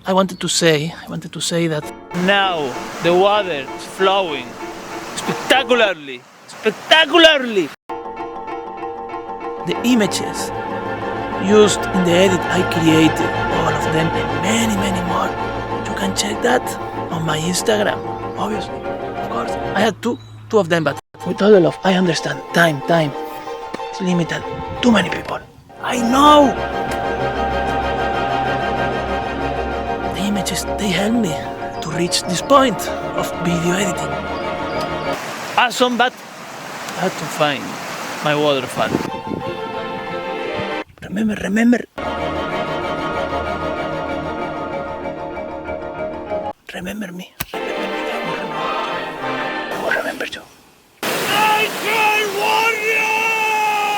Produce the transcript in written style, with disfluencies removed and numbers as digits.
I wanted to say that now the water is flowing spectacularly. The images used in the edit I created, all of them and many more. You can check that on my Instagram, obviously, of course. I had two of them, but with all the love, I understand. Time, it's limited. Too many people. I know. The images, they help me to reach this point of video editing. Awesome, but I had to find my waterfall. Remember. Remember me. I will remember you. I will remember you.